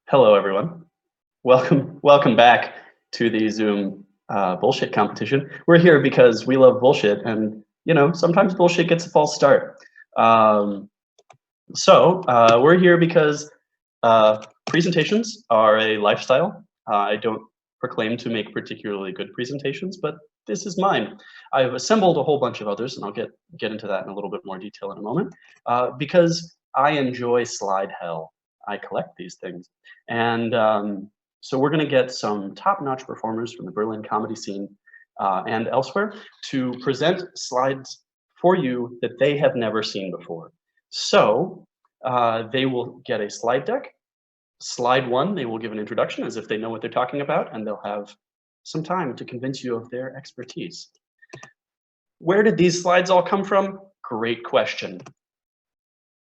Hello, everyone. Welcome back to the Zoom bullshit competition. We're here because we love bullshit, and sometimes bullshit gets a false start. We're here because presentations are a lifestyle. I don't proclaim to make particularly good presentations, but this is mine. I've assembled a whole bunch of others, and I'll get into that in a little bit more detail in a moment, because I enjoy slide hell. I collect these things. And so we're going to get some top-notch performers from the Berlin comedy scene and elsewhere to present slides for you that they have never seen before. So they will get a slide deck. Slide one, they will give an introduction as if they know what they're talking about, and they'll have some time to convince you of their expertise. Where did these slides all come from? Great question.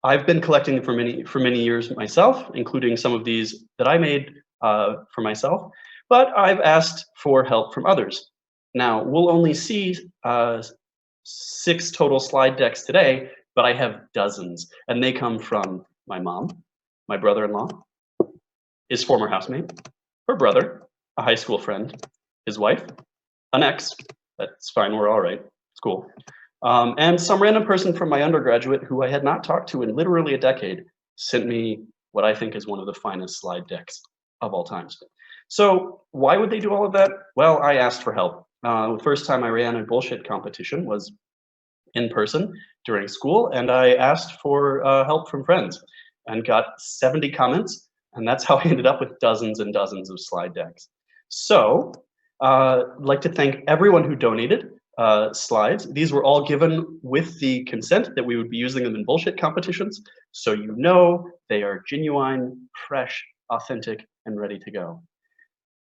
I've been collecting for many years myself, including some of these that I made for myself, but I've asked for help from others. Now, we'll only see 6 total slide decks today, but I have dozens, and they come from my mom, my brother-in-law, his former housemate, her brother, a high school friend, his wife, an ex, that's fine, we're all right, it's cool. And some random person from my undergraduate who I had not talked to in literally a decade sent me what I think is one of the finest slide decks of all times. So why would they do all of that? Well, I asked for help. The first time I ran a bullshit competition was in person during school, and I asked for help from friends and got 70 comments, and that's how I ended up with dozens and dozens of slide decks. So I'd like to thank everyone who donated slides. These were all given with the consent that we would be using them in bullshit competitions, so you know they are genuine, fresh, authentic, and ready to go.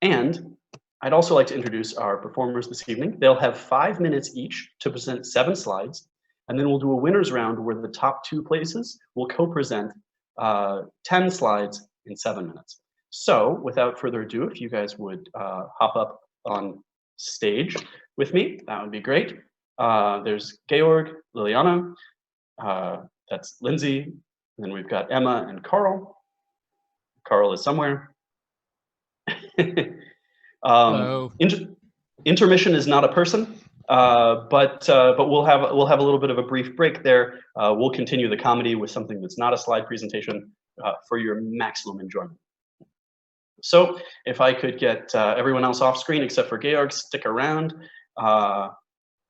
And I'd also like to introduce our performers this evening. They'll have 5 minutes each to present 7 slides, and then we'll do a winner's round where the top 2 places will co-present 10 slides in 7 minutes. So without further ado, if you guys would hop up on stage with me, that would be great. There's Georg, Liliana, that's Lindsay, and then we've got Emma and Carl. Carl is somewhere. Hello. Intermission is not a person, but we'll have a little bit of a brief break there. We'll continue the comedy with something that's not a slide presentation for your maximum enjoyment. So if I could get everyone else off screen except for Georg, stick around.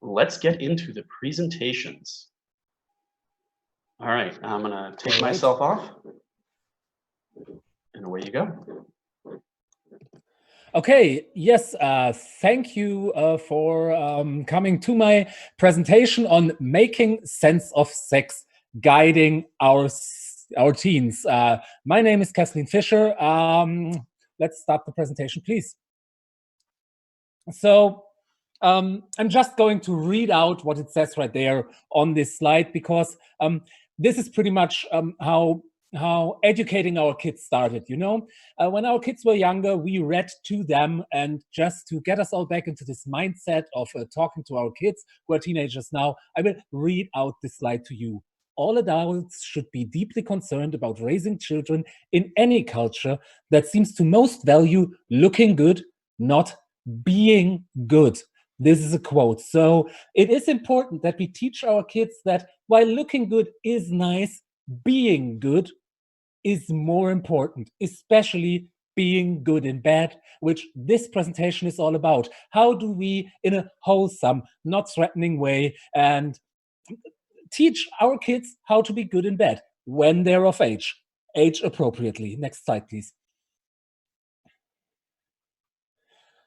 Let's get into the presentations. All right, I'm gonna take myself off, and away you go. Okay, yes, thank you for coming to my presentation on making sense of sex, guiding our teens. My name is Kathleen Fischer. Let's start the presentation, please. So I'm just going to read out what it says right there on this slide, because this is pretty much how educating our kids started. When our kids were younger, we read to them, and just to get us all back into this mindset of talking to our kids who are teenagers now, I will read out this slide to you. All adults should be deeply concerned about raising children in any culture that seems to most value looking good, not being good. This is a quote. So it is important that we teach our kids that while looking good is nice, being good is more important, especially being good in bed, which this presentation is all about. How do we, in a wholesome, not threatening way, and teach our kids how to be good in bed when they're of age appropriately. Next slide, please.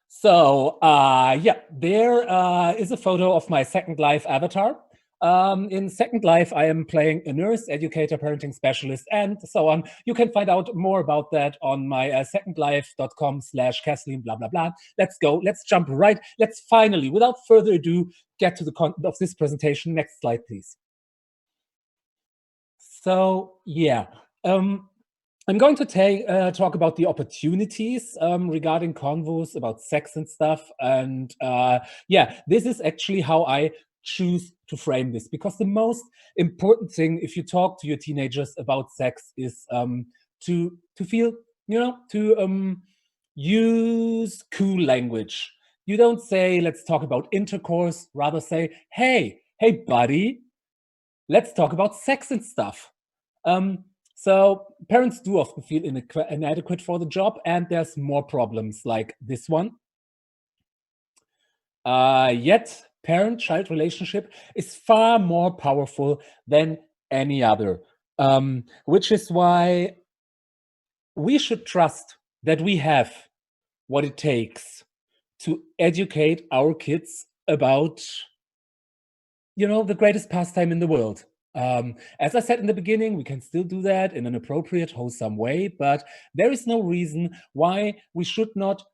So, yeah, there is a photo of my Second Life avatar. In Second Life, I am playing a nurse, educator, parenting specialist, and so on. You can find out more about that on my secondlife.com/Kathleen, blah, blah, blah. Let's go. Let's jump right. Let's finally, without further ado, get to the content of this presentation. Next slide, please. So, yeah. I'm going to talk about the opportunities regarding convos about sex and stuff. And yeah, this is actually how I choose to frame this, because the most important thing if you talk to your teenagers about sex is to feel to use cool language. You don't say, let's talk about intercourse, rather say, hey, buddy, let's talk about sex and stuff. So parents do often feel inadequate for the job, and there's more problems like this one. Yet parent-child relationship is far more powerful than any other, which is why we should trust that we have what it takes to educate our kids about, the greatest pastime in the world. As I said in the beginning, we can still do that in an appropriate, wholesome way, but there is no reason why we should not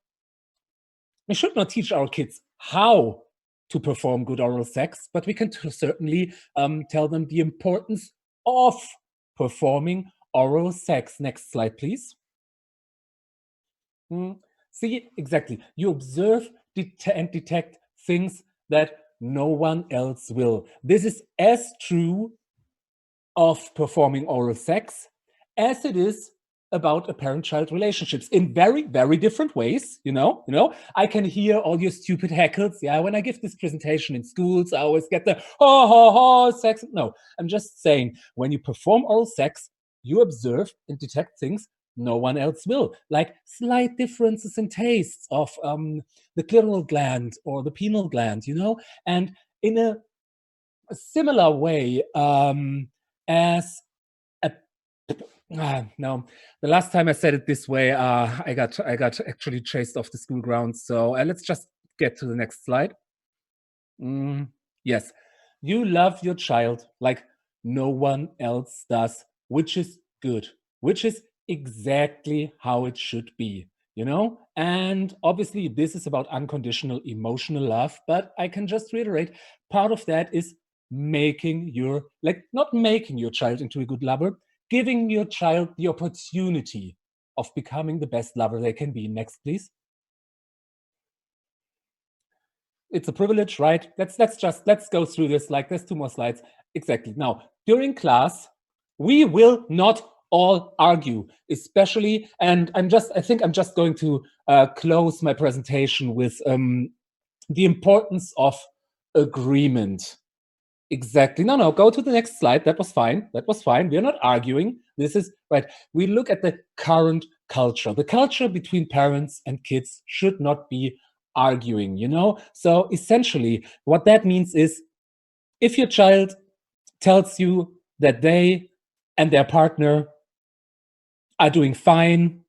teach our kids how to perform good oral sex, but we can certainly tell them the importance of performing oral sex. Next slide, please. See, exactly. You observe and detect things that no one else will. This is as true of performing oral sex as it is about a parent-child relationships in very, very different ways. I can hear all your stupid heckles. Yeah, when I give this presentation in schools, I always get the sex. No, I'm just saying, when you perform oral sex, you observe and detect things no one else will, like slight differences in tastes of the clitoral gland or the penile gland, and in a similar way as no, the last time I said it this way, I got actually chased off the school grounds. So let's just get to the next slide. Yes, you love your child like no one else does, which is good, which is exactly how it should be, And obviously, this is about unconditional emotional love, but I can just reiterate, part of that is not making your child into a good lover, giving your child the opportunity of becoming the best lover they can be. Next, please. It's a privilege, right? Let's go through this. Like, there's 2 more slides. Exactly. Now, during class, we will not all argue, especially, and I think I'm just going to close my presentation with the importance of agreement. Exactly. No, go to the next slide. That was fine. We're not arguing. This is right. We look at the current culture. The culture between parents and kids should not be arguing, So essentially, what that means is, if your child tells you that they and their partner are doing fine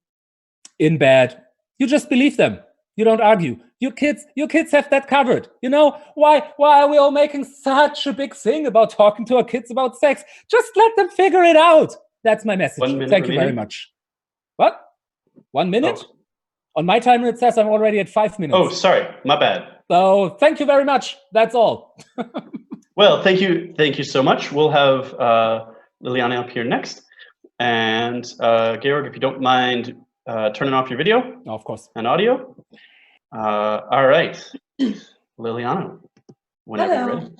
in bed, you just believe them. You don't argue. Your kids have that covered. Why are we all making such a big thing about talking to our kids about sex? Just let them figure it out. That's my message. 1 minute Thank you very much. What? 1 minute? Oh. On my timer, it says I'm already at 5 minutes. Oh, sorry. My bad. So thank you very much. That's all. Well, thank you. Thank you so much. We'll have Liliana up here next. And Georg, if you don't mind turning off your video. Of course. And audio. All right. Liliana, whenever you're ready.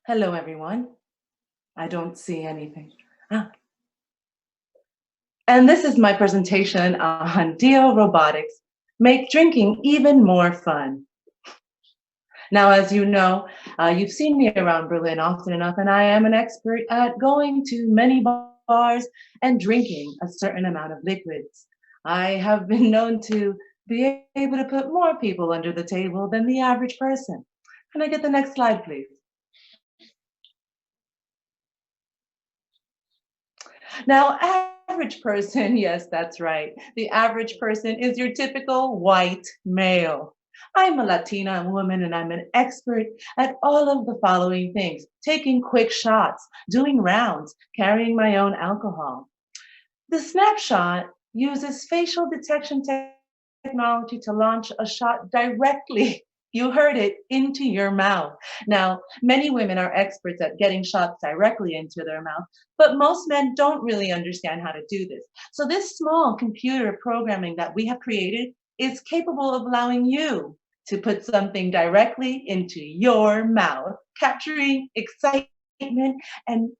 Hello, everyone. I don't see anything. And this is my presentation on DO Robotics, Make Drinking Even More Fun. Now, as you know, you've seen me around Berlin often enough, and I am an expert at going to many bars and drinking a certain amount of liquids. I have been known to be able to put more people under the table than the average person. Can I get the next slide, please? Now, average person, yes, that's right. The average person is your typical white male. I'm a Latina woman, and I'm an expert at all of the following things: taking quick shots, doing rounds, carrying my own alcohol. The snapshot uses facial detection technology to launch a shot directly, you heard it, into your mouth. Now, many women are experts at getting shots directly into their mouth, but most men don't really understand how to do this. So this small computer programming that we have created is capable of allowing you to put something directly into your mouth, capturing excitement and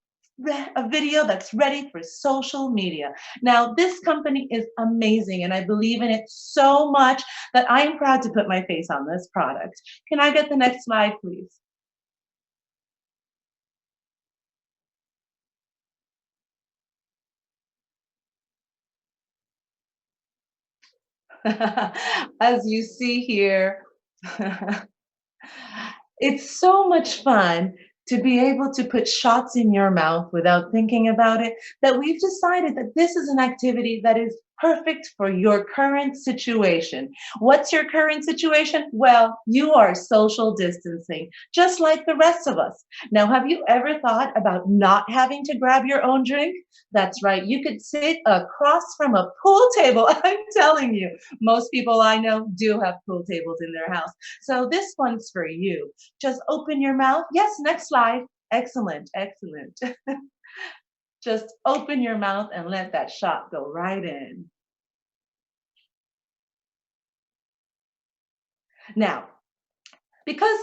a video that's ready for social media. Now, this company is amazing, and I believe in it so much that I'm proud to put my face on this product. Can I get the next slide, please? As you see here, it's so much fun to be able to put shots in your mouth without thinking about it, that we've decided that this is an activity that is perfect for your current situation. What's your current situation? Well, you are social distancing, just like the rest of us. Now, have you ever thought about not having to grab your own drink? That's right, you could sit across from a pool table. I'm telling you, most people I know do have pool tables in their house. So this one's for you. Just open your mouth. Yes, next slide. Excellent, excellent. Just open your mouth and let that shot go right in. Now, because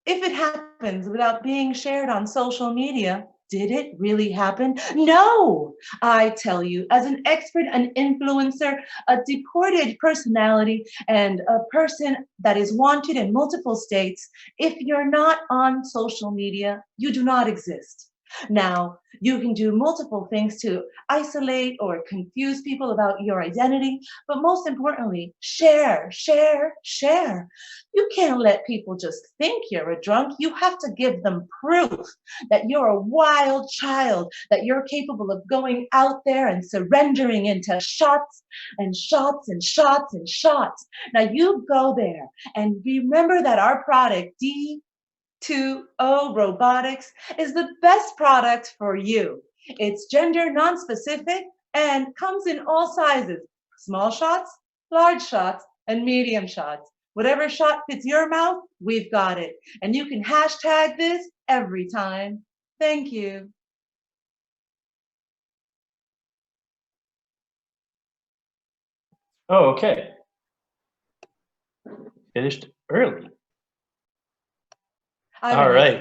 if it happens without being shared on social media, did it really happen? No, I tell you, as an expert, an influencer, a deported personality, and a person that is wanted in multiple states, if you're not on social media, you do not exist. Now, you can do multiple things to isolate or confuse people about your identity, but most importantly, share, share, share. You can't let people just think you're a drunk. You have to give them proof that you're a wild child, that you're capable of going out there and surrendering into shots and shots and shots and shots. Now you go there and remember that our product, D2O Robotics, is the best product for you. It's gender non-specific and comes in all sizes, small shots, large shots, and medium shots. Whatever shot fits your mouth, we've got it. And you can hashtag this every time. Thank you. Oh, okay. Finished early. I'm All an right.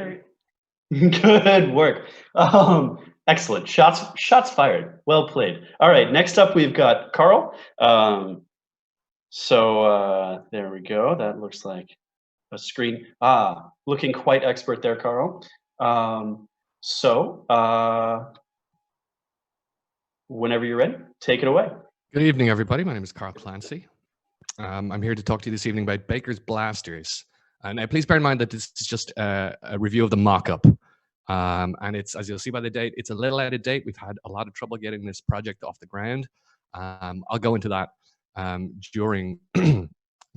expert. Good work. Excellent. Shots fired. Well played. All right. Next up, we've got Carl. There we go. That looks like a screen. Looking quite expert there, Carl. Whenever you're ready, take it away. Good evening, everybody. My name is Carl Clancy. I'm here to talk to you this evening about Baker's Blasters. Now, please bear in mind that this is just a review of the mock-up. And it's, as you'll see by the date, it's a little out of date. We've had a lot of trouble getting this project off the ground. I'll go into that during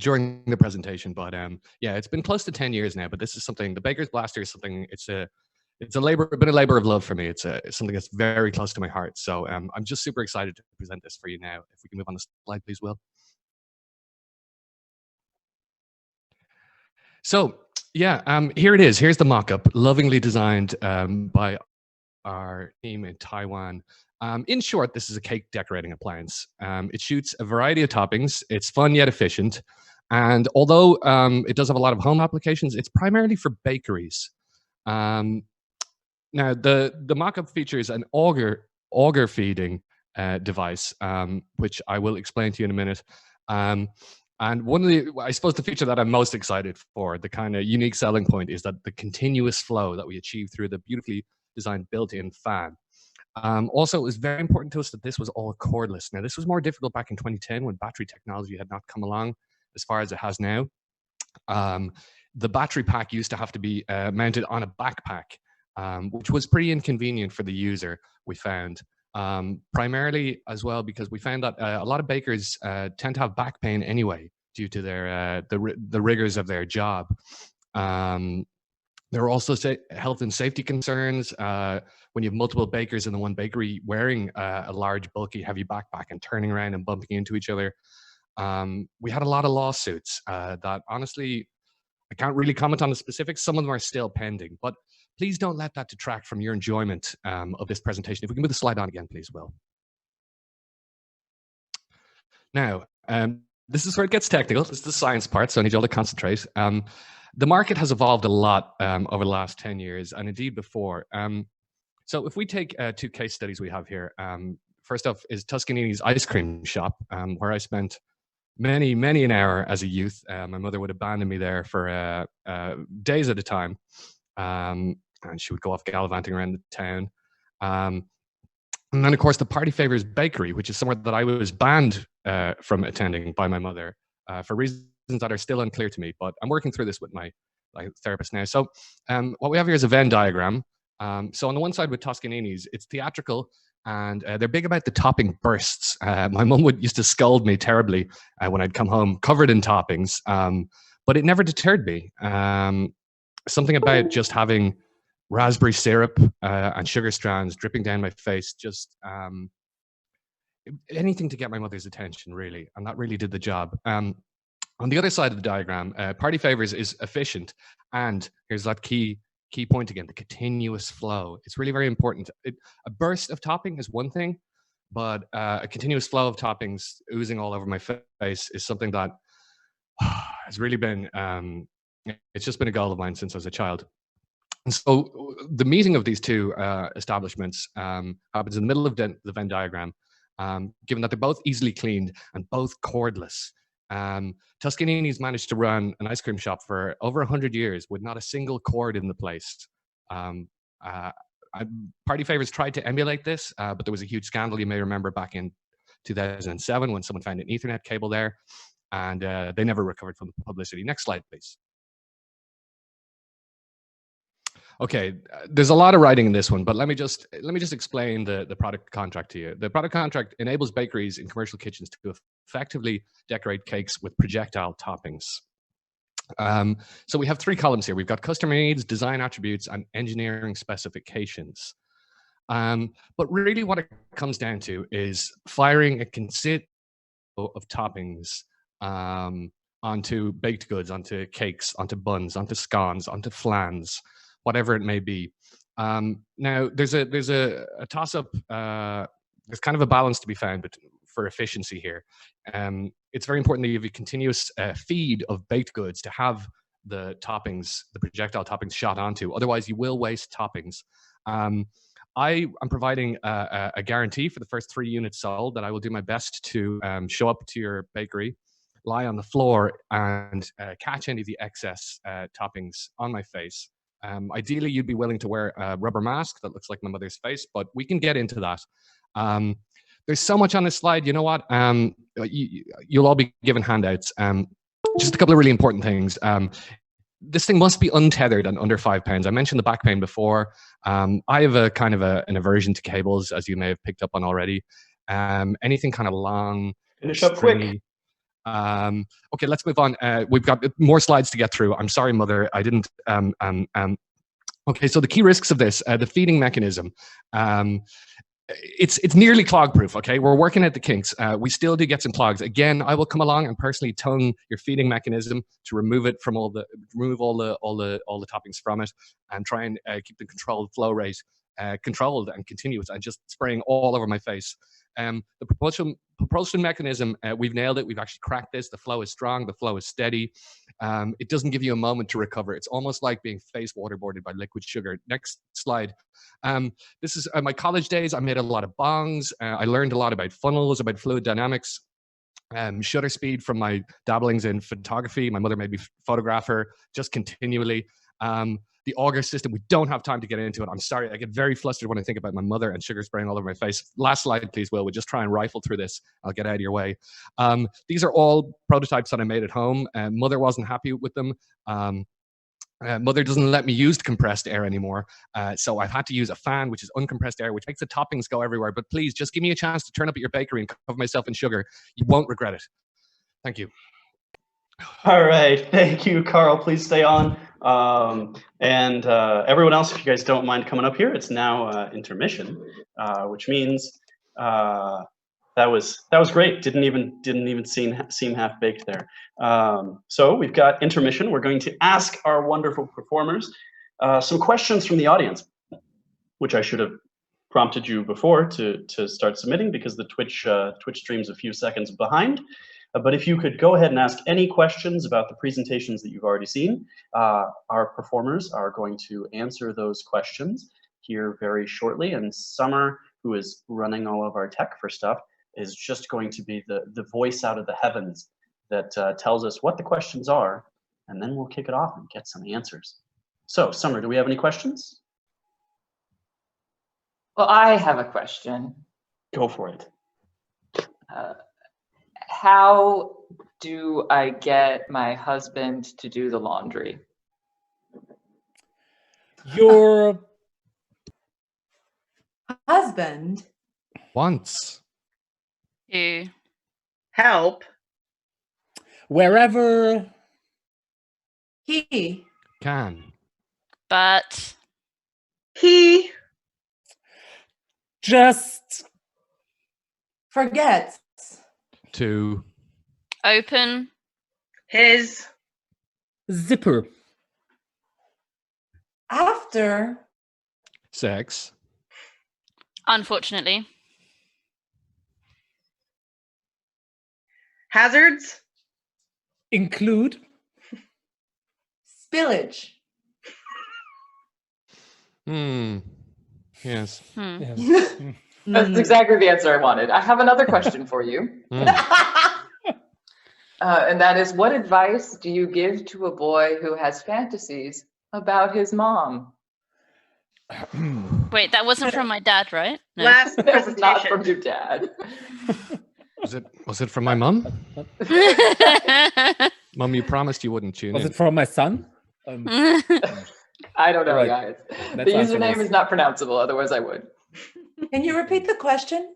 during the presentation. But yeah, it's been close to 10 years now. But this is something. The Baker's Blaster is something. It's a bit of labor of love for me. It's something that's very close to my heart. So I'm just super excited to present this for you now. If we can move on the slide, please, Will. So yeah, here it is. Here's the mock-up, lovingly designed by our team in Taiwan. In short, this is a cake decorating appliance. It shoots a variety of toppings. It's fun yet efficient. And although it does have a lot of home applications, it's primarily for bakeries. Now, the mock-up features an auger feeding device, which I will explain to you in a minute. And one of I suppose the feature that I'm most excited for, the kind of unique selling point, is that the continuous flow that we achieve through the beautifully designed built-in fan. Also, it was very important to us that this was all cordless. Now, this was more difficult back in 2010 when battery technology had not come along as far as it has now. The battery pack used to have to be mounted on a backpack, which was pretty inconvenient for the user, we found. Primarily as well because we found that a lot of bakers tend to have back pain anyway due to their the rigors of their job. There are also health and safety concerns when you have multiple bakers in the one bakery wearing a large, bulky, heavy backpack and turning around and bumping into each other. We had a lot of lawsuits that honestly, I can't really comment on the specifics. Some of them are still pending, but please don't let that detract from your enjoyment of this presentation. If we can move the slide on again, please, Will. Now, this is where it gets technical. This is the science part, so I need you all to concentrate. The market has evolved a lot over the last 10 years, and indeed before. So if we take two case studies we have here, first off is Toscanini's ice cream shop, where I spent many an hour as a youth. My mother would abandon me there for days at a time, and she would go off gallivanting around the town. And then, of course, the Party Favors Bakery, which is somewhere that I was banned from attending by my mother for reasons that are still unclear to me. But I'm working through this with my therapist now. So what we have here is a Venn diagram. So on the one side with Toscanini's, it's theatrical, and they're big about the topping bursts. My mum used to scold me terribly when I'd come home covered in toppings, but it never deterred me. Something about just having raspberry syrup and sugar strands dripping down my face, just anything to get my mother's attention, really, and that really did the job. On the other side of the diagram, Party Favors is efficient, and here's that key point again, the continuous flow. It's really very important. A burst of topping is one thing, but a continuous flow of toppings oozing all over my face is something that has really been, it's just been a goal of mine since I was a child. And so the meeting of these two establishments happens in the middle of the Venn diagram, given that they're both easily cleaned and both cordless. Toscanini's managed to run an ice cream shop for over 100 years with not a single cord in the place. Party Favors tried to emulate this, but there was a huge scandal, you may remember, back in 2007 when someone found an Ethernet cable there, and they never recovered from the publicity. Next slide, please. Okay, there's a lot of writing in this one, but let me just explain the product contract to you. The product contract enables bakeries in commercial kitchens to effectively decorate cakes with projectile toppings. So we have three columns here. We've got customer needs, design attributes, and engineering specifications. But really what it comes down to is firing a considerable of toppings onto baked goods, onto cakes, onto buns, onto scones, onto flans, whatever it may be. Now, there's a toss-up. There's kind of a balance to be found for efficiency here. It's very important that you have a continuous feed of baked goods to have the toppings, the projectile toppings, shot onto. Otherwise, you will waste toppings. I am providing a guarantee for the first 3 units sold that I will do my best to show up to your bakery, lie on the floor, and catch any of the excess toppings on my face. Ideally, you'd be willing to wear a rubber mask that looks like my mother's face, but we can get into that. There's so much on this slide. You know what? You'll all be given handouts. Just a couple of really important things. This thing must be untethered and under £5. I mentioned the back pain before. I have a kind of an aversion to cables, as you may have picked up on already. Anything kind of long, finish up quick. Okay, let's move on. We've got more slides to get through. I'm sorry, Mother, I didn't. Okay, so the key risks of this, the feeding mechanism. It's nearly clog proof. Okay, we're working at the kinks. We still do get some clogs. Again, I will come along and personally tongue your feeding mechanism to remove it from all the toppings from it, and try and keep the controlled flow rate controlled and continuous, and just spraying all over my face. The propulsion mechanism, we've nailed it. We've actually cracked this. The flow is strong. The flow is steady. It doesn't give you a moment to recover. It's almost like being face waterboarded by liquid sugar. Next slide. This is my college days. I made a lot of bongs. I learned a lot about funnels, about fluid dynamics. Shutter speed from my dabblings in photography. My mother made me photograph her just continually. The auger system, we don't have time to get into it. I'm sorry, I get very flustered when I think about my mother and sugar spraying all over my face. Last slide, please, Will. We'll just try and rifle through this. I'll get out of your way. These are all prototypes that I made at home. Mother wasn't happy with them. Mother doesn't let me use compressed air anymore. So I've had to use a fan, which is uncompressed air, which makes the toppings go everywhere. But please, just give me a chance to turn up at your bakery and cover myself in sugar. You won't regret it. Thank you. All right, thank you, Carl. Please stay on. And everyone else, if you guys don't mind coming up here, it's now intermission, which means that was great. Didn't even seem half baked there. So we've got intermission. We're going to ask our wonderful performers some questions from the audience, which I should have prompted you before to start submitting, because the Twitch stream's a few seconds behind. But if you could go ahead and ask any questions about the presentations that you've already seen, our performers are going to answer those questions here very shortly. And Summer, who is running all of our tech for stuff, is just going to be the voice out of the heavens that tells us what the questions are, and then we'll kick it off and get some answers. So, Summer, do we have any questions? Well, I have a question. Go for it. How do I get my husband to do the laundry? Your Husband. Once. To Help. wherever He. Can. but He. just Forgets. To. open His. zipper. After. Sex. unfortunately Hazards. Include Spillage. Yes. yes. That's exactly the answer I wanted. I have another question for you. And that is, what advice do you give to a boy who has fantasies about his mom? wait, that wasn't from my dad, right? No. Last That was not presentation. from your dad. Was it from my mum? Mum, you promised you wouldn't tune Was in. it from my son? I don't know, Right. guys. That's The answer username was- is not pronounceable, otherwise I would. Can you repeat the question?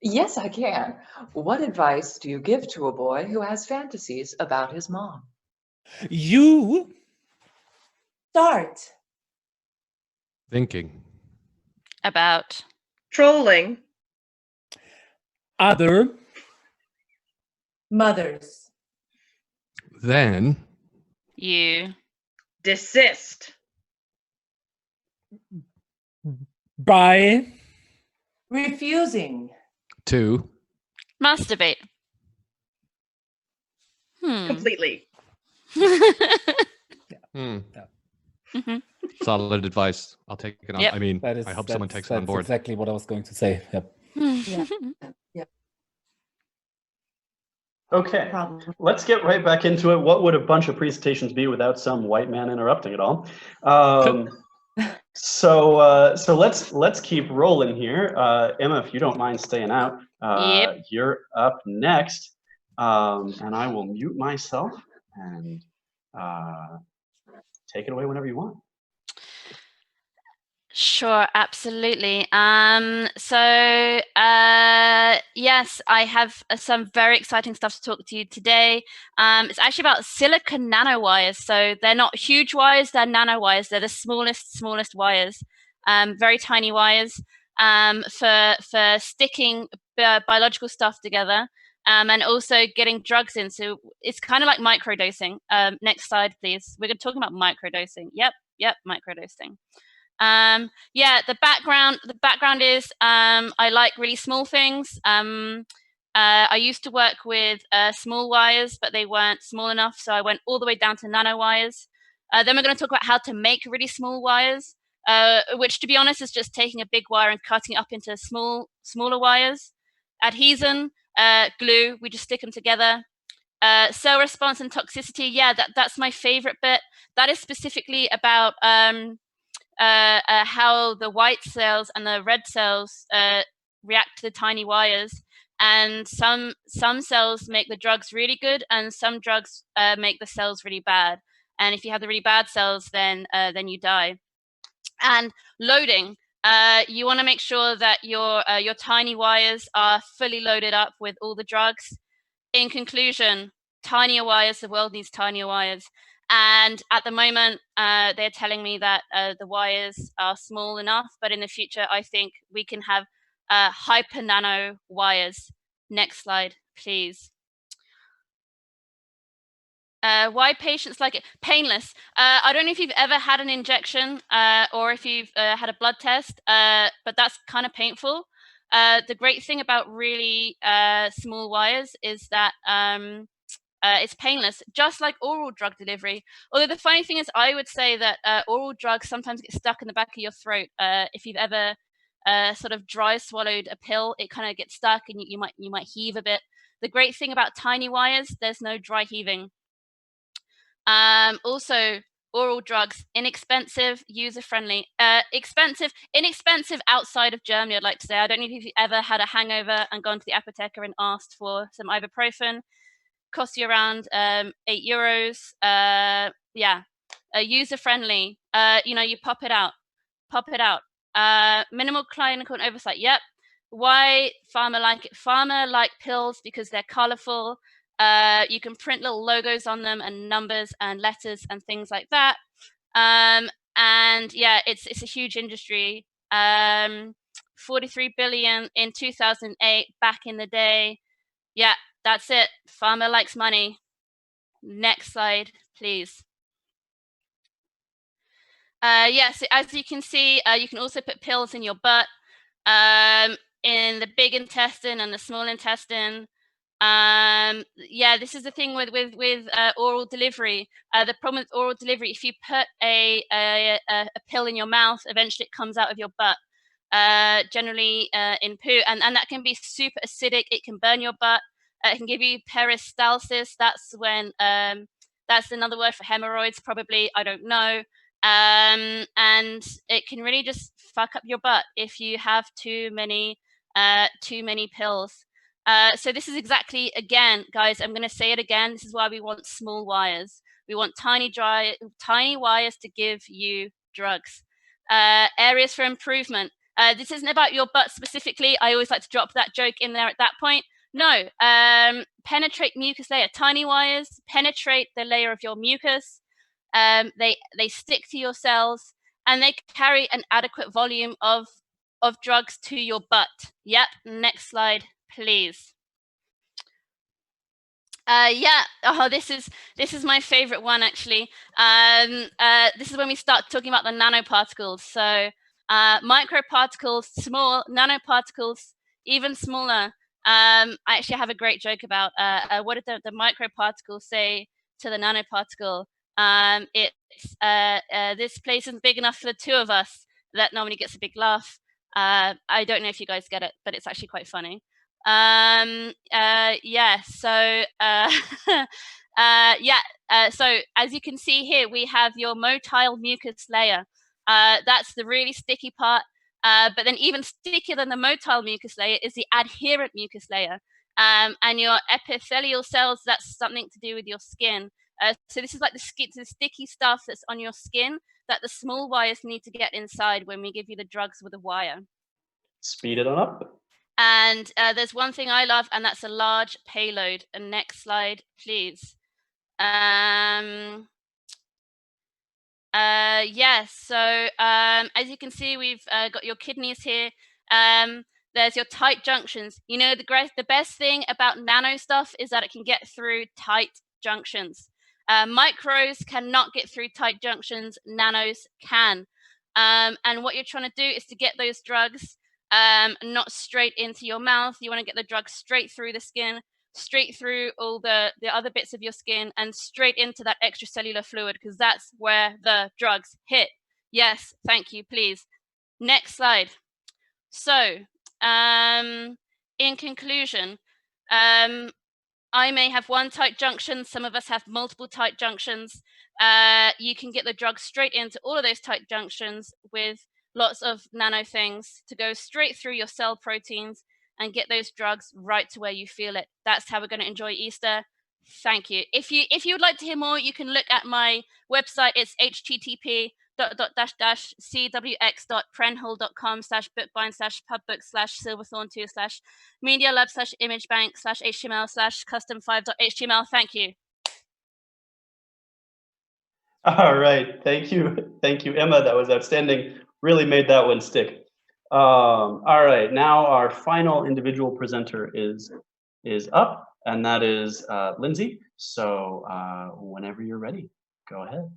Yes, I can. What advice do you give to a boy who has fantasies about his mom? You Start. Thinking. About Trolling. other Mothers. Then. you Desist. by Refusing. To. masturbate. Completely. Solid advice. I'll take it on. Yep. I mean, that is I hope someone takes it on that's board. exactly what I was going to say. Yep. Okay, Problem. let's get right back into it. What would a bunch of presentations be without some white man interrupting it all? So let's keep rolling here. Emma, if you don't mind staying out, Yep. you're up next, and I will mute myself and take it away whenever you want. Sure, absolutely. Yes, I have some very exciting stuff to talk to you today. It's actually about silicon nanowires. So they're not huge wires, they're nanowires. They're the smallest wires, very tiny wires for sticking biological stuff together. And also getting drugs in. So it's kind of like microdosing. Next slide, please. We're talking about microdosing. Yep, microdosing. The background is I like really small things. I used to work with small wires, but they weren't small enough, so I went all the way down to nanowires. Then we're going to talk about how to make really small wires, which, to be honest, is just taking a big wire and cutting it up into smaller wires. Adhesion, glue, we just stick them together. Cell response and toxicity, that's my favorite bit. That is specifically about how the white cells and the red cells react to the tiny wires, and some cells make the drugs really good, and some drugs make the cells really bad. And if you have the really bad cells, then you die. And loading, you want to make sure that your tiny wires are fully loaded up with all the drugs. In conclusion, tinier wires. The world needs tinier wires. And at the moment, they're telling me that the wires are small enough, but in the future, I think we can have hyper nano wires. Next slide, please. Why patients like it? Painless. I don't know if you've ever had an injection or if you've had a blood test, but that's kind of painful. The great thing about really small wires is that it's painless, just like oral drug delivery. Although the funny thing is, I would say that oral drugs sometimes get stuck in the back of your throat. If you've ever sort of dry swallowed a pill, it kind of gets stuck, and you might heave a bit. The great thing about tiny wires, there's no dry heaving. Also, oral drugs, inexpensive, user-friendly. Inexpensive outside of Germany, I'd like to say. I don't know if you've ever had a hangover and gone to the apotheker and asked for some ibuprofen. Costs you around €8. Yeah, user-friendly. You pop it out. Minimal clinical oversight. Yep. Why pharma like it? Pharma like pills because they're colorful. You can print little logos on them and numbers and letters and things like that. And yeah, it's a huge industry. 43 billion in 2008 back in the day. Yeah, that's it. Pharma likes money. Next slide, please. Yes, as you can see, you can also put pills in your butt, in the big intestine and the small intestine. Yeah, this is the thing with oral delivery. The problem with oral delivery, if you put a pill in your mouth, eventually it comes out of your butt, generally in poo, and that can be super acidic. It can burn your butt. It can give you peristalsis. That's when that's another word for hemorrhoids, probably. I don't know. And it can really just fuck up your butt if you have too many pills. So this is exactly, again, guys, I'm going to say it again. This is why we want small wires. We want tiny wires to give you drugs. Areas for improvement. This isn't about your butt specifically. I always like to drop that joke in there at that point. No, penetrate mucus layer. Tiny wires penetrate the layer of your mucus. They stick to your cells, and they carry an adequate volume of drugs to your butt. Yep. Next slide, please. Yeah. Oh, this is my favorite one, actually. This is when we start talking about the nanoparticles. So microparticles, small, nanoparticles, even smaller. I actually have a great joke about what did the microparticle say to the nanoparticle? This place isn't big enough for the two of us. That normally gets a big laugh. I don't know if you guys get it, but it's actually quite funny. Yeah, so so as you can see here, we have your motile mucus layer. That's the really sticky part. But then even stickier than the motile mucus layer is the adherent mucus layer. And your epithelial cells, that's something to do with your skin. So this is like the sticky stuff that's on your skin that the small wires need to get inside when we give you the drugs with a wire. Speed it on up. And there's one thing I love, and that's a large payload. And next slide, please. Yes, so as you can see, we've got your kidneys here. There's your tight junctions. You know, the best thing about nano stuff is that it can get through tight junctions. Micros cannot get through tight junctions, nanos can. And what you're trying to do is to get those drugs not straight into your mouth. You want to get the drug straight through the skin, straight through all the other bits of your skin, and straight into that extracellular fluid, because that's where the drugs hit. Yes, thank you, please. Next slide. So, in conclusion, I may have one tight junction. Some of us have multiple tight junctions. You can get the drug straight into all of those tight junctions with lots of nano things to go straight through your cell proteins and get those drugs right to where you feel it. That's how we're going to enjoy Easter. Thank you. If you would like to hear more, you can look at my website. It's http://cwx.prenhole.com/bookbind/pubbook/silverthorn2/medialab/imagebank/html/html. Thank you. All right, thank you, Emma. That was outstanding. Really made that one stick. All right, now our final individual presenter is up, and that is Lindsay. So whenever you're ready, go ahead.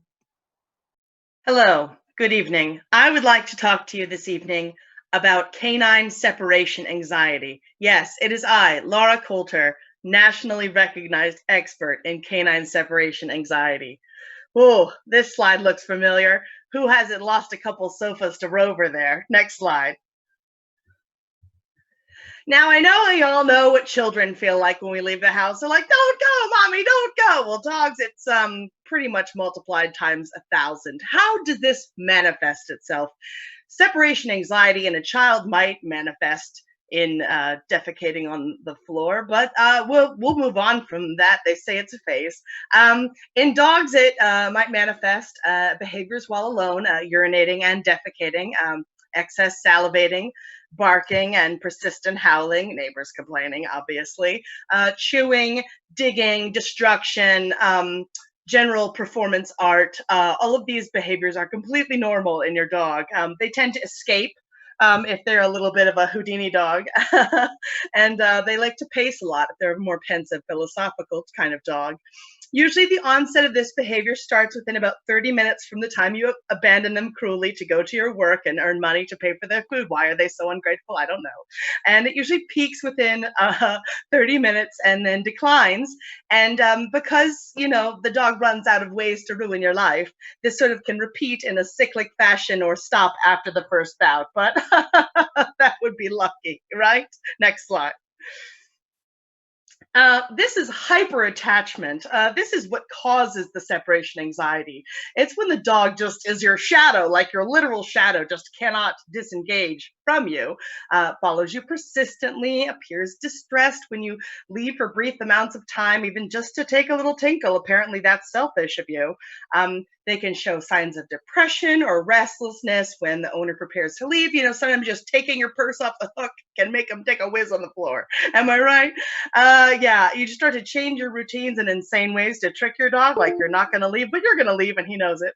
Hello, good evening. I would like to talk to you this evening about canine separation anxiety. Yes, it is I, Laura Coulter, nationally recognized expert in canine separation anxiety. Oh, this slide looks familiar. Who hasn't lost a couple sofas to Rover there? Next slide. Now, I know you all know what children feel like when we leave the house. They're like, don't go, mommy, don't go. Well, dogs, it's pretty much multiplied times 1,000. How does this manifest itself? Separation anxiety in a child might manifest in defecating on the floor, but we'll move on from that. They say it's a phase. In dogs, it might manifest behaviors while alone, urinating and defecating, excess salivating, barking and persistent howling, neighbors complaining, obviously, chewing, digging, destruction, general performance art. All of these behaviors are completely normal in your dog. They tend to escape if they're a little bit of a Houdini dog. And they like to pace a lot if they're a more pensive, philosophical kind of dog. Usually the onset of this behavior starts within about 30 minutes from the time you abandon them cruelly to go to your work and earn money to pay for their food. Why are they so ungrateful? I don't know. And it usually peaks within 30 minutes and then declines. And because, you know, the dog runs out of ways to ruin your life, this sort of can repeat in a cyclic fashion or stop after the first bout. But that would be lucky, right? Next slide. This is hyper-attachment. This is what causes the separation anxiety. It's when the dog just is your shadow, like your literal shadow, just cannot disengage from you, follows you persistently, appears distressed when you leave for brief amounts of time, even just to take a little tinkle. Apparently that's selfish of you. They can show signs of depression or restlessness when the owner prepares to leave. You know, sometimes just taking your purse off the hook can make them take a whiz on the floor. Am I right? Yeah, you just start to change your routines in insane ways to trick your dog, like you're not going to leave, but you're going to leave and he knows it.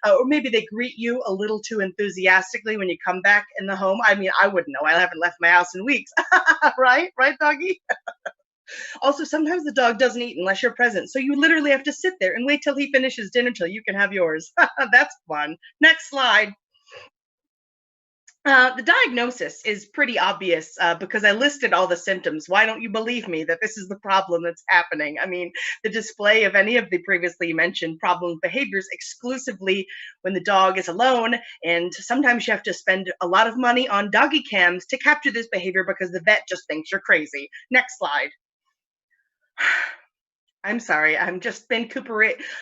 Or maybe they greet you a little too enthusiastically when you come back in the home. I mean, I wouldn't know. I haven't left my house in weeks. Right? Right, doggy? Also, sometimes the dog doesn't eat unless you're present. So you literally have to sit there and wait till he finishes dinner till you can have yours. That's fun. Next slide. The diagnosis is pretty obvious because I listed all the symptoms. Why don't you believe me that this is the problem that's happening? I mean, the display of any of the previously mentioned problem behaviors exclusively when the dog is alone, and sometimes you have to spend a lot of money on doggy cams to capture this behavior because the vet just thinks you're crazy. Next slide. I'm sorry, I'm just been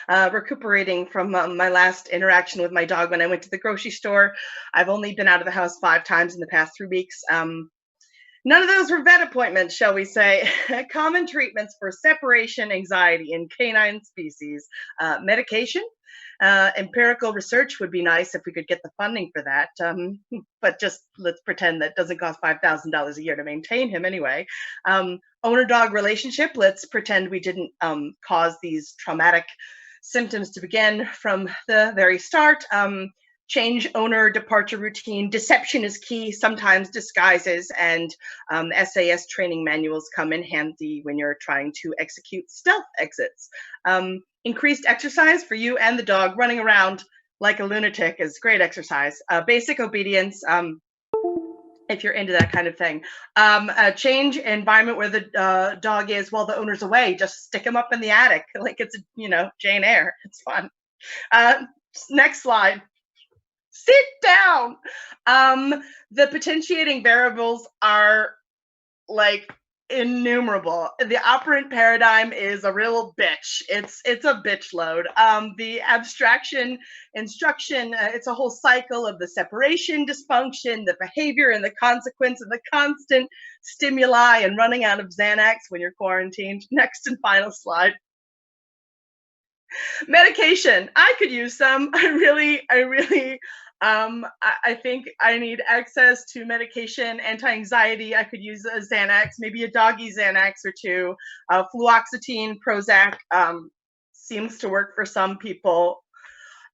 recuperating from my last interaction with my dog when I went to the grocery store. I've only been out of the house 5 times in the past 3 weeks. None of those were vet appointments, shall we say. Common treatments for separation anxiety in canine species. Medication. Empirical research would be nice if we could get the funding for that. But just let's pretend that doesn't cost $5,000 a year to maintain him anyway. Owner-dog relationship, let's pretend we didn't cause these traumatic symptoms to begin from the very start. Change owner departure routine. Deception is key, sometimes disguises, and SAS training manuals come in handy when you're trying to execute stealth exits. Increased exercise for you and the dog. Running around like a lunatic is great exercise. Basic obedience, if you're into that kind of thing. A change environment where the dog is while the owner's away. Just stick him up in the attic like it's, you know, Jane Eyre. It's fun. Next slide. Sit down. The potentiating variables are like innumerable. The operant paradigm is a real bitch. It's a bitch load. The abstraction, instruction, it's a whole cycle of the separation, dysfunction, the behavior, and the consequence, and the constant stimuli and running out of Xanax when you're quarantined. Next and final slide. Medication. I could use some. I think I need access to medication, anti-anxiety. I could use a Xanax, maybe a doggy Xanax or 2. Fluoxetine, Prozac seems to work for some people.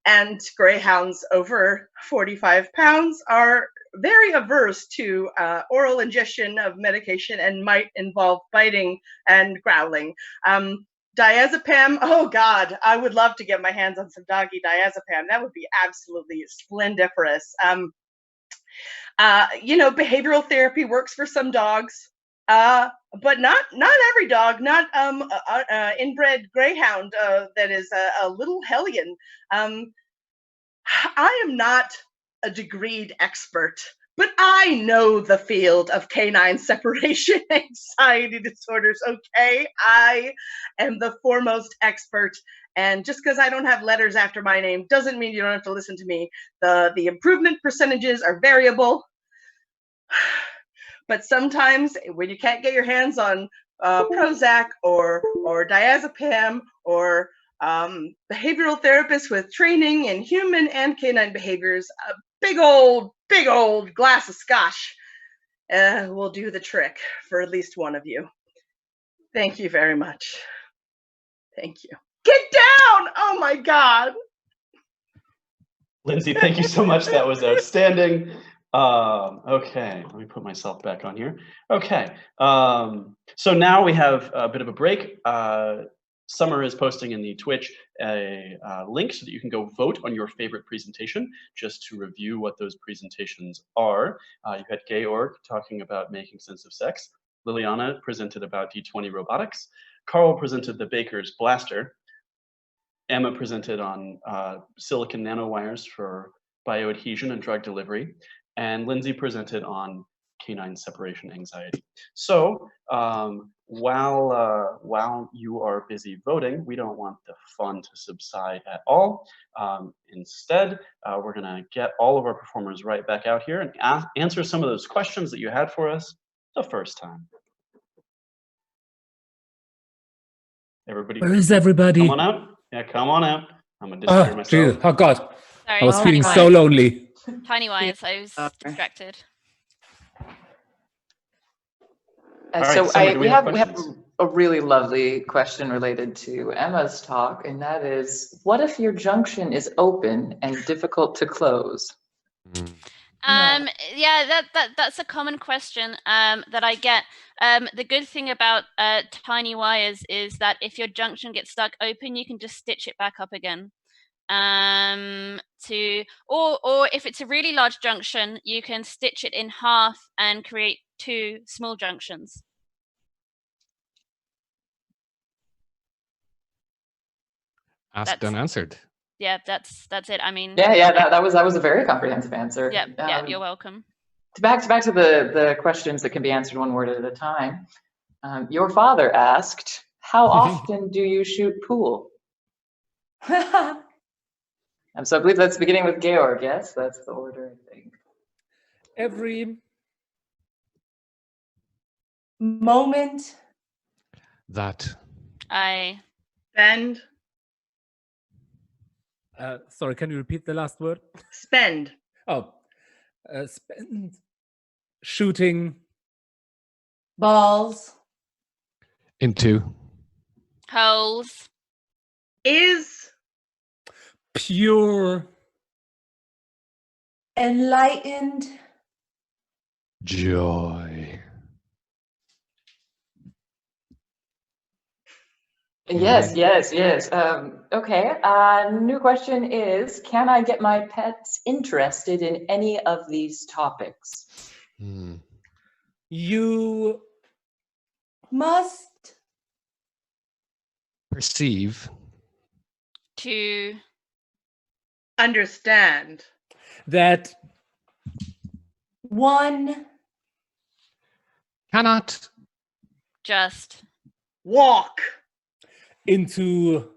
And greyhounds over 45 pounds are very averse to oral ingestion of medication and might involve biting and growling. Diazepam, oh God, I would love to get my hands on some doggy diazepam. That would be absolutely splendiferous. Behavioral therapy works for some dogs, but not every dog. Not inbred greyhound that is a little hellion. I am not a degreed expert, but I know the field of canine separation anxiety disorders, okay? I am the foremost expert, and just because I don't have letters after my name doesn't mean you don't have to listen to me. The improvement percentages are variable, but sometimes when you can't get your hands on Prozac or diazepam or behavioral therapists with training in human and canine behaviors, a big old glass of scotch will do the trick for at least one of you. Thank you very much. Thank you. Get down! Oh my God. Lindsay, thank you so much. That was outstanding. Okay, let me put myself back on here. Okay, so now we have a bit of a break. Summer is posting in the Twitch a link so that you can go vote on your favorite presentation, just to review what those presentations are. You had Georg talking about making sense of sex. Liliana presented about D20 robotics. Carl presented the Baker's Blaster. Emma presented on silicon nanowires for bioadhesion and drug delivery. And Lindsay presented on canine separation anxiety. So while you are busy voting, we don't want the fun to subside at all. Instead, we're gonna get all of our performers right back out here and answer some of those questions that you had for us the first time. Everybody, Where is everybody? come on out. Yeah, come on out. I'm gonna disappear myself. Oh God, Sorry, I was tiny feeling wires. so lonely. Tiny wires. I was distracted. All right, So Summer, do we have questions? a really lovely question related to Emma's talk, and that is, what if your junction is open and difficult to close? Yeah, that's a common question that I get. The good thing about tiny wires is that if your junction gets stuck open, you can just stitch it back up again. Or if it's a really large junction, you can stitch it in half and create two small junctions. Asked and answered. Yeah, that's it. I mean, Yeah, that was a very comprehensive answer. Yeah, you're welcome. Back to the questions that can be answered one word at a time. Your father asked, how often do you shoot pool? So I believe that's beginning with Georg, yes? That's the order, I think. Every moment That. I Spend. sorry, can you repeat the last word? Spend. Oh, spend shooting balls Into. holes Is pure enlightened Joy. Yes. Okay. New question is, can I get my pets interested in any of these topics? you must Perceive. to understand. that one Cannot. just Walk. into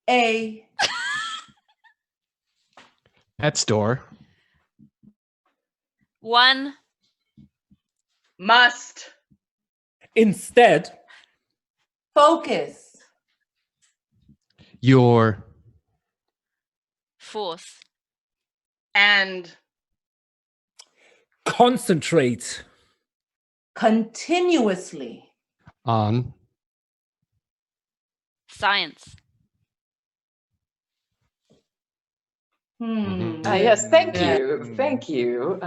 a Pet store. one Must. instead focus Your. force And concentrate continuously On. science. Yes, thank you.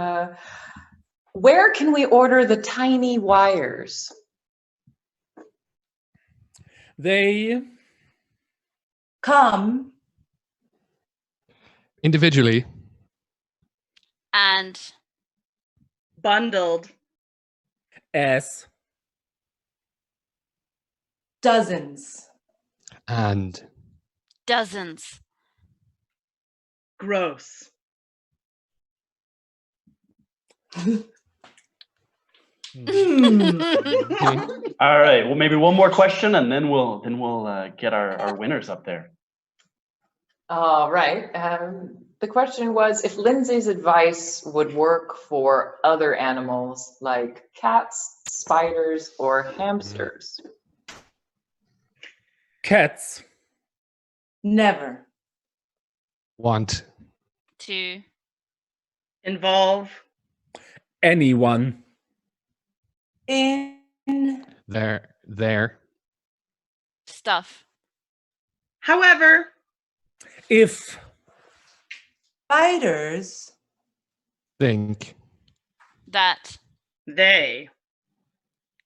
Where can we order the tiny wires? they come Individually. And. Bundled. S. Dozens. And. Dozens. Gross. All right. Well, maybe one more question, and then we'll get our winners up there. All right. The question was if Lindsay's advice would work for other animals like cats, spiders, or hamsters. Cats. Never. Want. To. Involve. Anyone. In. There. Stuff. However. If. Spiders. Think. That. They.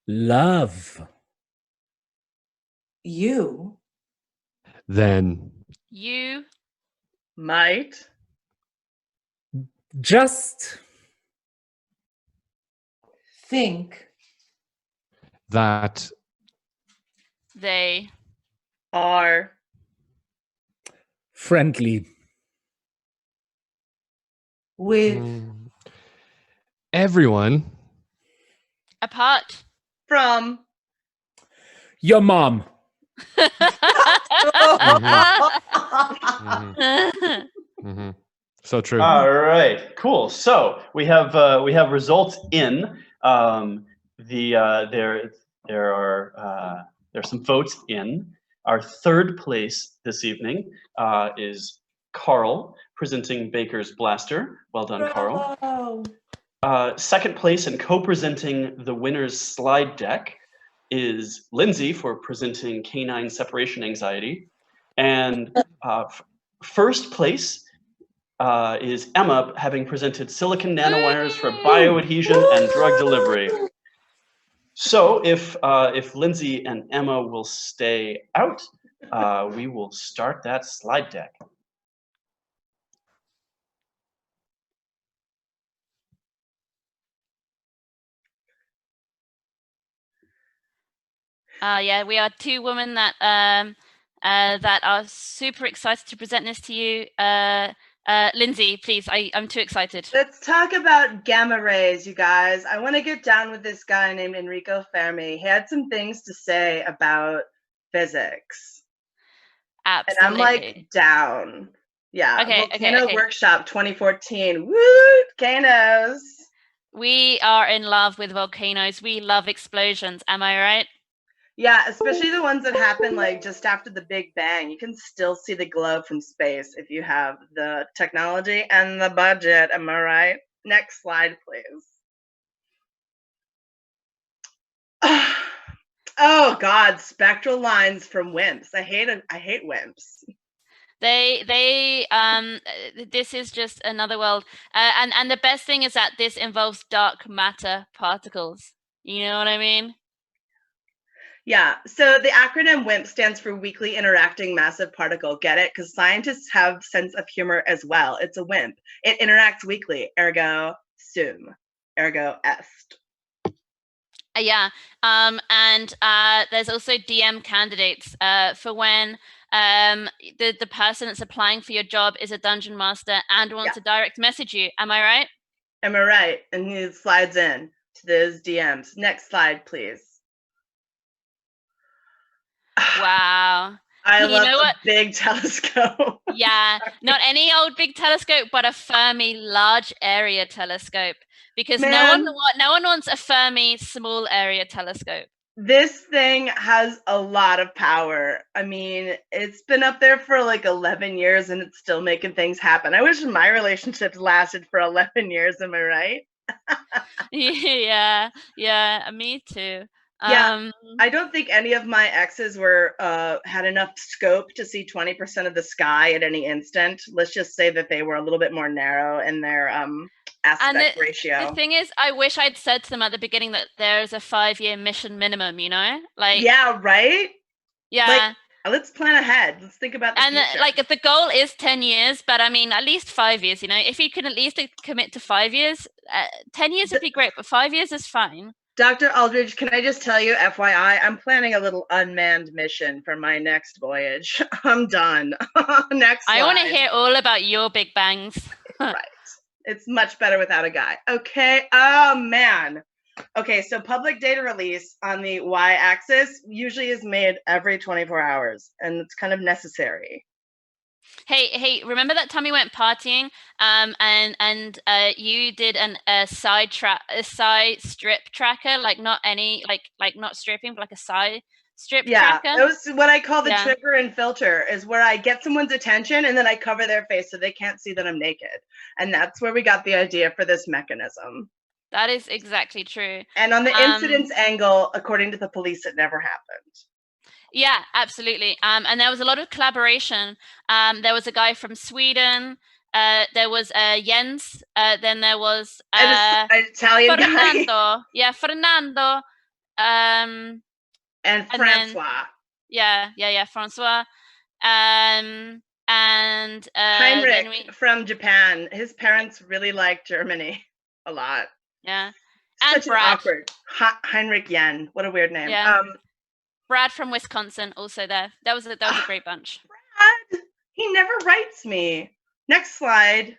Love. You. Then. You. Might. Just. Think. That. They. Are. Friendly. With. Everyone. Apart. From. Your mom. So true. All right, cool. So we have results in. There's some votes in. Our third place this evening is Carl, presenting Baker's Blaster. Well done, Carl. Second place and co-presenting the winner's slide deck is Lindsay for presenting Canine Separation Anxiety. And first place is Emma, having presented silicon nanowires for bioadhesion and drug delivery. So if Lindsay and Emma will stay out, we will start that slide deck. Yeah, we are two women that that are super excited to present this to you. Lindsay, please, I'm too excited. Let's talk about gamma rays, you guys. I want to get down with this guy named Enrico Fermi. He had some things to say about physics. Absolutely. And I'm like down. Yeah. Okay, Volcano okay. Workshop 2014. Woo! Volcanoes. We are in love with volcanoes. We love explosions. Am I right? Yeah, especially the ones that happen like just after the Big Bang. You can still see the glow from space if you have the technology and the budget. Am I right? Next slide, please. Oh God, spectral lines from WIMPs. I hate WIMPs. This is just another world. And the best thing is that this involves dark matter particles. You know what I mean? Yeah, so the acronym WIMP stands for Weakly Interacting Massive Particle. Get it? Because scientists have sense of humor as well. It's a WIMP. It interacts weakly, ergo sum, ergo est. Yeah, and there's also DM candidates for when the person that's applying for your job is a dungeon master and wants to direct message you. Am I right? Am I right? And he slides in to those DMs. Next slide, please. Wow. I love the big telescope. Yeah, not any old big telescope, but a Fermi large area telescope. Because no one wants a Fermi small area telescope. This thing has a lot of power. I mean, it's been up there for like 11 years and it's still making things happen. I wish my relationships lasted for 11 years. Am I right? Yeah, me too. Yeah, I don't think any of my exes were had enough scope to see 20% of the sky at any instant. Let's just say that they were a little bit more narrow in their aspect ratio. The thing is, I wish I'd said to them at the beginning that there's a 5-year mission minimum, you know? Like, yeah, right? Yeah. Like, Let's plan ahead. Let's think about the And future. like if the goal is 10 years, but I mean, at least 5 years, you know, if you can at least commit to 5 years, 10 years would be great, but 5 years is fine. Dr. Aldridge, can I just tell you, FYI, I'm planning a little unmanned mission for my next voyage. I'm done. Next slide. I want to hear all about your big bangs. Right. It's much better without a guy. Okay. Oh, man. Okay, so public data release on the y-axis usually is made every 24 hours, and it's kind of necessary. Hey, remember that time we went partying, and you did a side strip tracker, like not any, like not stripping, but like a side strip tracker? Yeah, that was what I call the trigger and filter, is where I get someone's attention and then I cover their face so they can't see that I'm naked. And that's where we got the idea for this mechanism. That is exactly true. And on the incidence angle, according to the police, it never happened. Yeah, absolutely. And there was a lot of collaboration. There was a guy from Sweden. There was Jens. Then there was an Italian Fernando. guy. Yeah, Fernando. And Francois. Then, Francois. And Heinrich from Japan. His parents really liked Germany a lot. Yeah. Such an awkward Heinrich Yen. What a weird name. Yeah. Brad from Wisconsin also there. That was a great bunch. Brad, he never writes me. Next slide.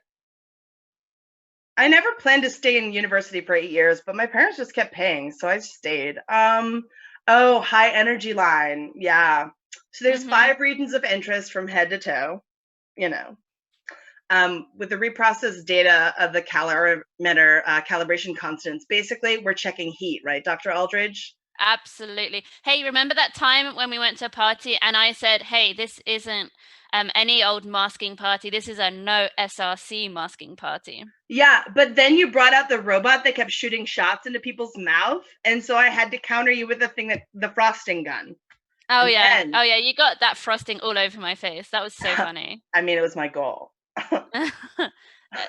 I never planned to stay in university for 8 years, but my parents just kept paying, so I stayed. Oh, high energy line. Yeah. So there's 5 regions of interest from head to toe, you know. With the reprocessed data of the calorimeter calibration constants, basically we're checking heat, right, Dr. Aldridge? Absolutely. Hey, remember that time when we went to a party and I said, hey, this isn't any old masking party. This is a no SRC masking party. Yeah, but then you brought out the robot that kept shooting shots into people's mouth. And so I had to counter you with the frosting gun. Oh, yeah. Oh, yeah. You got that frosting all over my face. That was so funny. I mean, it was my goal.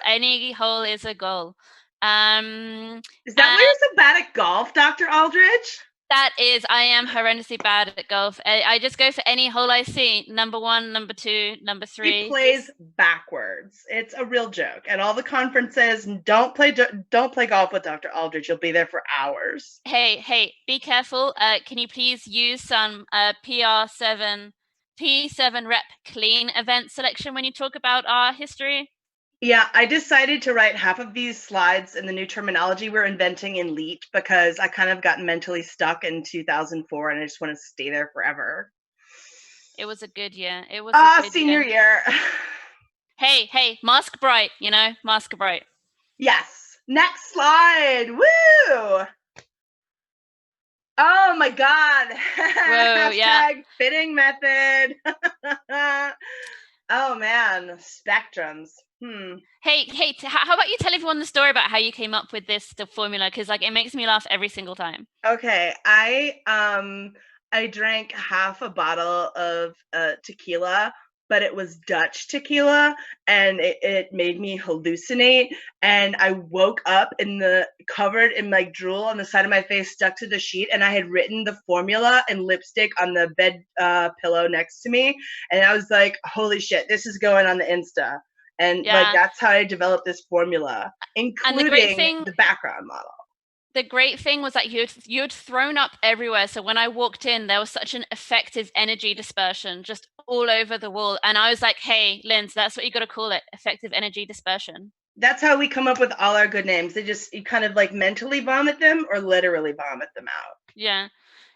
Any hole is a goal. Is that why you're so bad at golf, Dr. Aldridge? That is, I am horrendously bad at golf. I just go for any hole I see. Number 1, number 2, number 3. He plays backwards. It's a real joke. At all the conferences, don't play golf with Dr. Aldridge. You'll be there for hours. Hey, be careful. Can you please use some P7 rep clean event selection when you talk about our history? Yeah, I decided to write half of these slides in the new terminology we're inventing in LEET because I kind of got mentally stuck in 2004 and I just want to stay there forever. It was a good year. It was a good senior year. Hey, mask bright, you know, mask bright. Yes. Next slide. Woo! Oh my God. Whoa, yeah. Fitting method. Oh man, spectrums. Hey, how about you tell everyone the story about how you came up with the formula? Because like it makes me laugh every single time. Okay, I drank half a bottle of tequila, but it was Dutch tequila, and it made me hallucinate. And I woke up covered in like drool on the side of my face, stuck to the sheet, and I had written the formula in lipstick on the bed pillow next to me, and I was like, "Holy shit, this is going on the Insta." And like that's how I developed this formula, including the background model. The great thing was that you'd thrown up everywhere. So when I walked in, there was such an effective energy dispersion just all over the wall. And I was like, hey, Linz, that's what you got to call it, effective energy dispersion. That's how we come up with all our good names. You kind of like mentally vomit them or literally vomit them out. Yeah,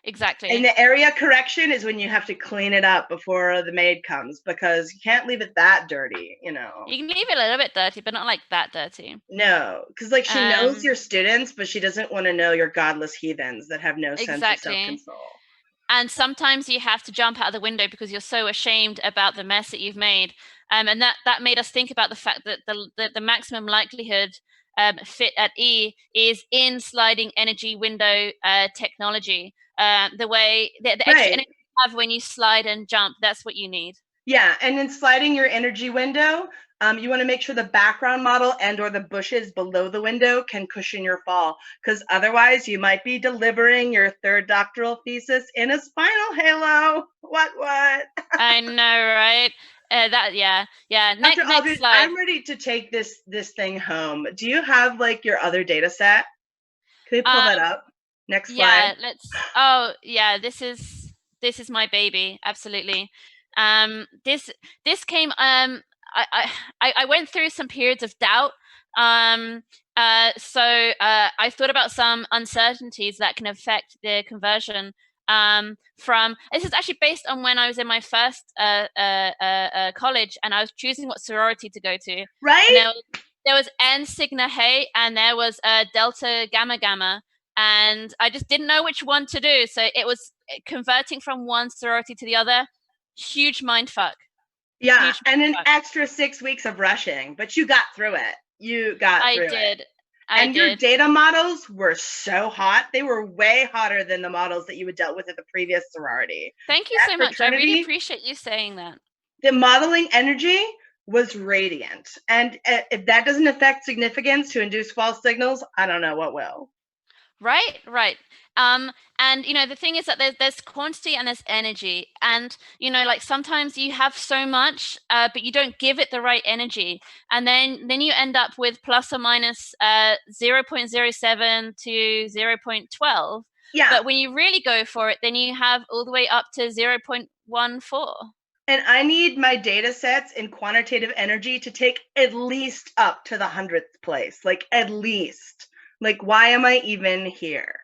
exactly. And the area correction is when you have to clean it up before the maid comes, because you can't leave it that dirty, you know. You can leave it a little bit dirty, but not like that dirty. No, because like she knows your students, but she doesn't want to know your godless heathens that have no sense of self-control. And sometimes you have to jump out of the window because you're so ashamed about the mess that you've made. And that made us think about the fact that the maximum likelihood fit at E is in sliding energy window technology. The extra energy you have when you slide and jump, that's what you need. Yeah, and in sliding your energy window, You want to make sure the background model and or the bushes below the window can cushion your fall, because otherwise you might be delivering your third doctoral thesis in a spinal halo. What? I know, right? Yeah. Dr. Next Aldridge, slide. I'm ready to take this thing home. Do you have like your other data set? Can we pull that up? Next slide. Yeah, oh yeah, this is my baby, absolutely. This came I went through some periods of doubt. So I thought about some uncertainties that can affect the conversion. From this is actually based on when I was in my first college, and I was choosing what sorority to go to. Right? And there was N Sigma Hey, and there was Delta Gamma Gamma, and I just didn't know which one to do. So it was converting from one sorority to the other. Huge mind fuck. Yeah, Huge and an mindfuck. extra 6 weeks of rushing, but you got through it. You got through it. I did. Your data models were so hot. They were way hotter than the models that you had dealt with at the previous sorority. Thank you so much. I really appreciate you saying that. The modeling energy was radiant. And if that doesn't affect significance to induce false signals, I don't know what will. Right. And the thing is that there's quantity and there's energy, and like sometimes you have so much, but you don't give it the right energy, and then you end up with plus or minus 0.07 to 0.12. Yeah. But when you really go for it, then you have all the way up to 0.14. And I need my data sets in quantitative energy to take at least up to the 100th place, like at least. Like, why am I even here?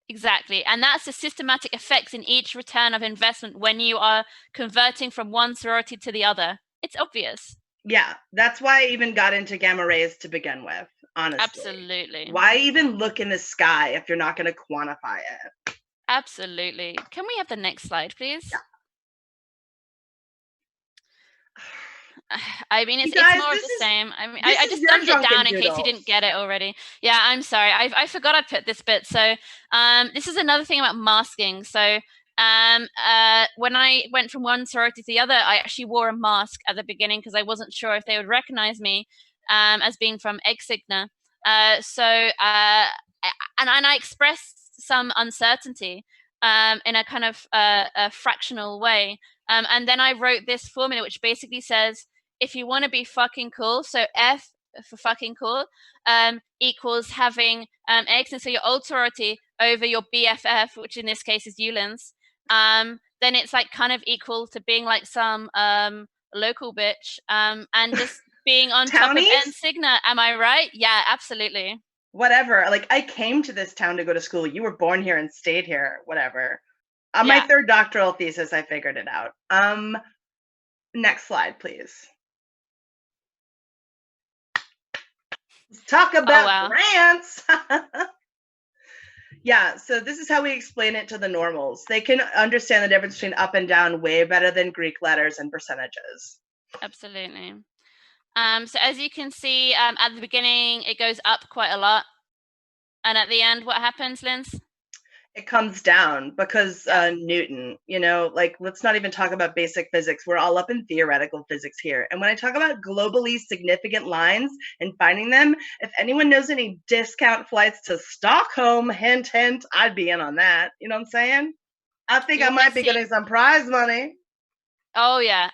Exactly. And that's the systematic effects in each return of investment when you are converting from one sorority to the other. It's obvious. Yeah, that's why I even got into gamma rays to begin with, honestly. Absolutely. Why even look in the sky if you're not going to quantify it? Absolutely. Can we have the next slide, please? Yeah. I mean, it's more of the same. I mean, I just dumbed it down in case you didn't get it already. Yeah, I'm sorry. I forgot I'd put this bit. So this is another thing about masking. So when I went from one sorority to the other, I actually wore a mask at the beginning because I wasn't sure if they would recognize me as being from Egg Sigma. And I expressed some uncertainty in a kind of a fractional way. And then I wrote this formula, which basically says, if you want to be fucking cool, so F for fucking cool equals having eggs, and so your old sorority over your BFF, which in this case is Eulens, then it's like kind of equal to being like some local bitch and just being on top of N Sigma. Am I right? Yeah, absolutely. Whatever. Like, I came to this town to go to school. You were born here and stayed here. Whatever. On my third doctoral thesis, I figured it out. Next slide, please. Let's talk about grants. Yeah, so this is how we explain it to the normals. They can understand the difference between up and down way better than Greek letters and percentages. Absolutely. So as you can see, at the beginning, it goes up quite a lot. And at the end, what happens, Linz? It comes down because Newton, like, let's not even talk about basic physics. We're all up in theoretical physics here. And when I talk about globally significant lines and finding them, if anyone knows any discount flights to Stockholm, hint, hint, I'd be in on that. You know what I'm saying? I think I might be getting some prize money. Oh, yeah.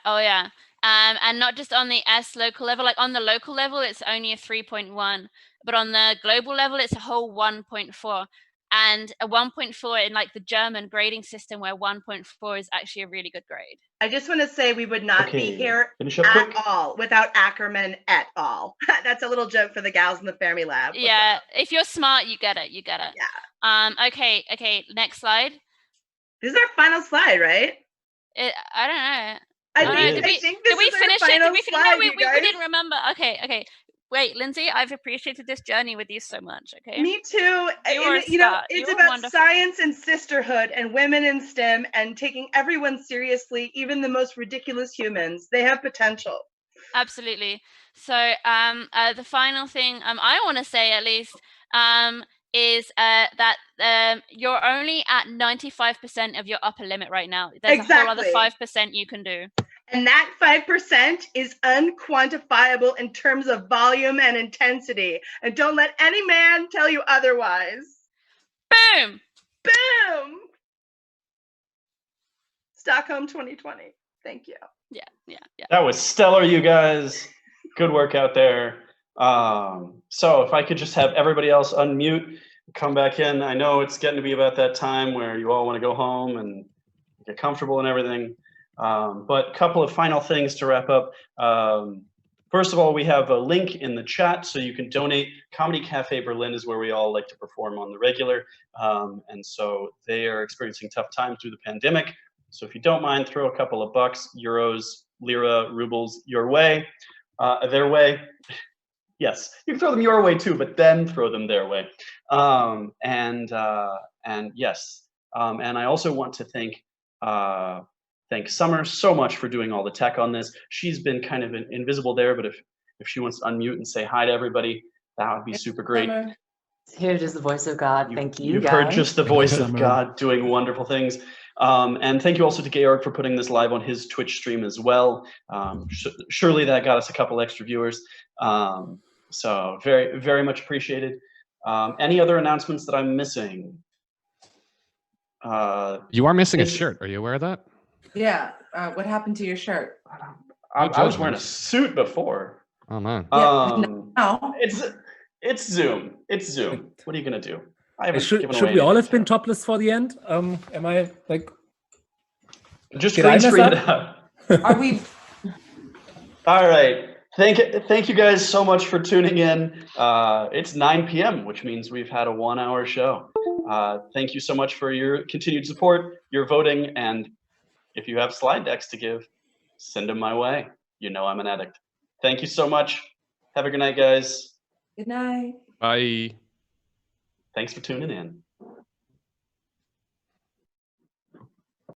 And not just on the S local level, like on the local level, it's only a 3.1, but on the global level, it's a whole 1.4. And a 1.4 in like the German grading system, where 1.4 is actually a really good grade. I just want to say we would not be here at all without Ackerman et al. That's a little joke for the gals in the Fermi lab. Yeah, if you're smart, you get it. Yeah. Okay, next slide. This is our final slide, right? I don't know. I think this is our final slide, No, we didn't remember. Okay. Wait, Lindsay, I've appreciated this journey with you so much, okay? Me too. It's about science and sisterhood and women in STEM and taking everyone seriously, even the most ridiculous humans. They have potential. Absolutely. So the final thing I want to say, at least, is that you're only at 95% of your upper limit right now. There's a whole other 5% you can do. And that 5% is unquantifiable in terms of volume and intensity. And don't let any man tell you otherwise. Boom! Boom! Stockholm 2020. Thank you. Yeah. That was stellar, you guys. Good work out there. So if I could just have everybody else unmute, come back in. I know it's getting to be about that time where you all want to go home and get comfortable and everything. But a couple of final things to wrap up. First of all, we have a link in the chat so you can donate. Comedy Cafe Berlin is where we all like to perform on the regular. And so they are experiencing tough times through the pandemic. So if you don't mind, throw a couple of bucks, euros, lira, rubles your way, their way. Yes, you can throw them your way too, but then throw them their way. And yes, and I also want to thank Summer so much for doing all the tech on this. She's been kind of invisible there, but if she wants to unmute and say hi to everybody, that would be super great. Summer. Here is the voice of God. Thank you, You've guys. heard just the voice of Summer. God doing wonderful things. And thank you also to Georg for putting this live on his Twitch stream as well. Surely that got us a couple extra viewers. So very, very much appreciated. Any other announcements that I'm missing? You are missing a shirt. Are you aware of that? Yeah. What happened to your shirt? I was wearing a suit before. Oh man. No. It's Zoom. It's Zoom. What are you gonna do? I haven't Should given away we all anything have been yet. topless for the end? Am I like? Just Did I green mess screen it up? out. Are we? All right. Thank you guys so much for tuning in. It's 9 p.m., which means we've had a 1-hour show. Thank you so much for your continued support, your voting, and if you have slide decks to give, send them my way. You know I'm an addict. Thank you so much. Have a good night, guys. Good night. Bye. Thanks for tuning in.